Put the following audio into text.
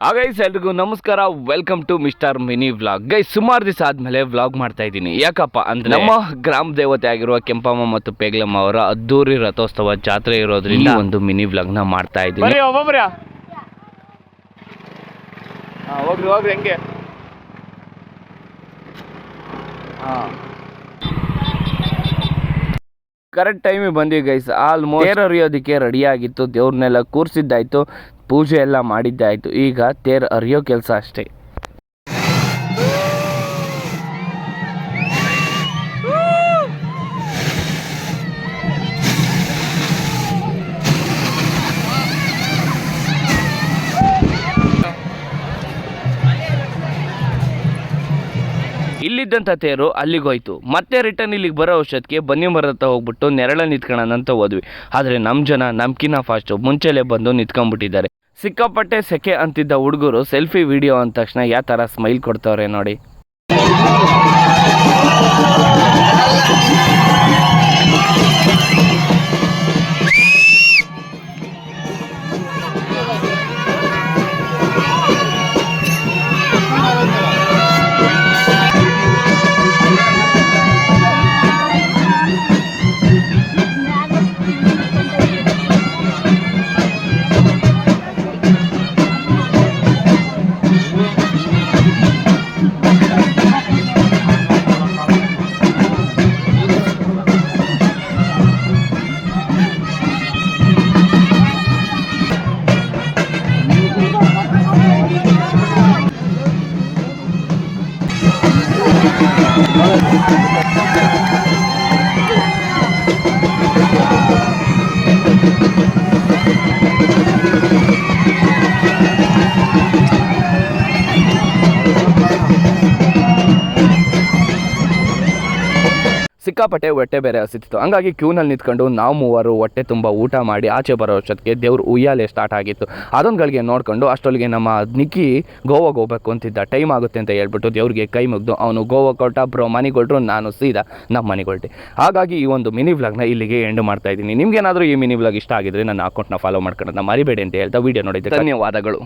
Guys ಎಲ್ರಿಗೂ ನಮಸ್ಕಾರ, welcome to mister mini vlog. Guys ಸುಮಾರು ದಿವಸ ಆದ್ಮೇಲೆ ವ್ಲಾಗ್ ಮಾಡ್ತಾ ಇದ್ದೀನಿ. ಯಾಕಪ್ಪ ಅಂದ್ರೆ ನಮ್ಮ ಗ್ರಾಮ ದೇವತೆ ಆಗಿರುವ ಕೆಂಪಮ್ಮ ಮತ್ತು ಪೇಗ್ಲಮ್ಮ ಅವರ ಅದ್ದೂರಿ ರಥೋತ್ಸವ ಜಾತ್ರೆ ಇರೋದ್ರಿಂದ ಒಂದು ಮಿನಿ ವ್ಲಾಗ್ ನ ಮಾಡ್ತಾ ಇದ್ದೀನಿ. ಹೋಗ್ರಿ ಹೆಂಗೆ ಕರೆಕ್ಟ್ ಟೈಮಿಗೆ ಬಂದ್ವಿ ಗೈಸ್. ಆಲ್ಮೋಸ್ಟ್ ತೇರು ಅರಿಯೋದಕ್ಕೆ ರೆಡಿ ಆಗಿತ್ತು, ದೇವ್ರನ್ನೆಲ್ಲ ಕೂರಿಸಿದ್ದಾಯ್ತು, ಪೂಜೆ ಎಲ್ಲ ಮಾಡಿದ್ದಾಯ್ತು. ಈಗ ತೇರು ಅರಿಯೋ ಕೆಲಸ ಅಷ್ಟೇ. ಇಲ್ಲಿದ್ದಂಥ ತೇರು ಅಲ್ಲಿಗೋಯ್ತು. ಮತ್ತೆ ರಿಟರ್ನ್ ಇಲ್ಲಿಗೆ ಬರೋ ವರ್ಷಕ್ಕೆ ಬನ್ನಿ ಮರದ ಹೋಗ್ಬಿಟ್ಟು ನೆರಳ ನಿಂತ್ಕೊಳ್ಳೋಣಂತ ಹೋದ್ವಿ. ಆದರೆ ನಮ್ಮ ಜನ ನಮ್ಕಿನ್ನ ಫಾಸ್ಟು ಮುಂಚೆಲೆ ಬಂದು ನಿಂತ್ಕೊಂಡ್ಬಿಟ್ಟಿದ್ದಾರೆ. ಸಿಕ್ಕಾಪಟ್ಟೆ ಸೆಕೆ ಅಂತಿದ್ದ ಹುಡುಗರು ಸೆಲ್ಫಿ ವಿಡಿಯೋ ಅಂದ ತಕ್ಷಣ ಯಾವ ಥರ ಸ್ಮೈಲ್ ಕೊಡ್ತವ್ರೆ ನೋಡಿ. ಸಿಕ್ಕಾಪಟ್ಟೆ ಹೊಟ್ಟೆ ಬೇರೆ ಹಸಿತಿತ್ತು. ಹಂಗಾಗಿ ಕ್ಯೂನಲ್ಲಿ ನಿಂತ್ಕೊಂಡು ನಾವು ಮೂವರು ಹೊಟ್ಟೆ ತುಂಬ ಊಟ ಮಾಡಿ ಆಚೆ ಬರೋ ವರ್ಷಕ್ಕೆ ದೇವ್ರ ಉಯ್ಯಾಲೆ ಸ್ಟಾರ್ಟ್ ಆಗಿತ್ತು. ಅದೊಂದುಗಳಿಗೆ ನೋಡ್ಕೊಂಡು ಅಷ್ಟೊಲ್ಲಿಗೆ ನಮ್ಮ ನಿಕ್ಕಿ ಗೋವಾಗೆ ಹೋಗ್ಬೇಕು ಅಂತಿದ್ದ. ಟೈಮ್ ಆಗುತ್ತೆ ಅಂತ ಹೇಳ್ಬಿಟ್ಟು ದೇವ್ರಿಗೆ ಕೈ ಮುಗ್ದು ಅವನು ಗೋವಾಗೆ ಹೊರಟ, ಬ್ರೋ ಮನೆಗೆ ಹೊರಟ್ರು, ನಾನು ಸೀದಾ ನಮ್ಮ ಮನೆಗೆ ಹೊರಟೆ. ಹಾಗಾಗಿ ಈ ಒಂದು ಮಿನಿ ವ್ಲಾಗ್ನ ಇಲ್ಲಿಗೆ ಎಂಡ್ ಮಾಡ್ತಾ ಇದ್ದೀನಿ. ನಿಮ್ಗೇನಾದರೂ ಈ ಮಿನಿ ವ್ಲಾಗ್ ಇಷ್ಟ ಆಗಿದ್ರೆ ನನ್ನ ಅಕೌಂಟ್ನ ಫಾಲೋ ಮಾಡ್ಕೊಳ್ಳೋದನ್ನ ಮರಿಬೇಡಿ ಅಂತ ಹೇಳ್ತಾ ವಿಡಿಯೋ ನೋಡಿದ್ದೆ. ಧನ್ಯವಾದಗಳು.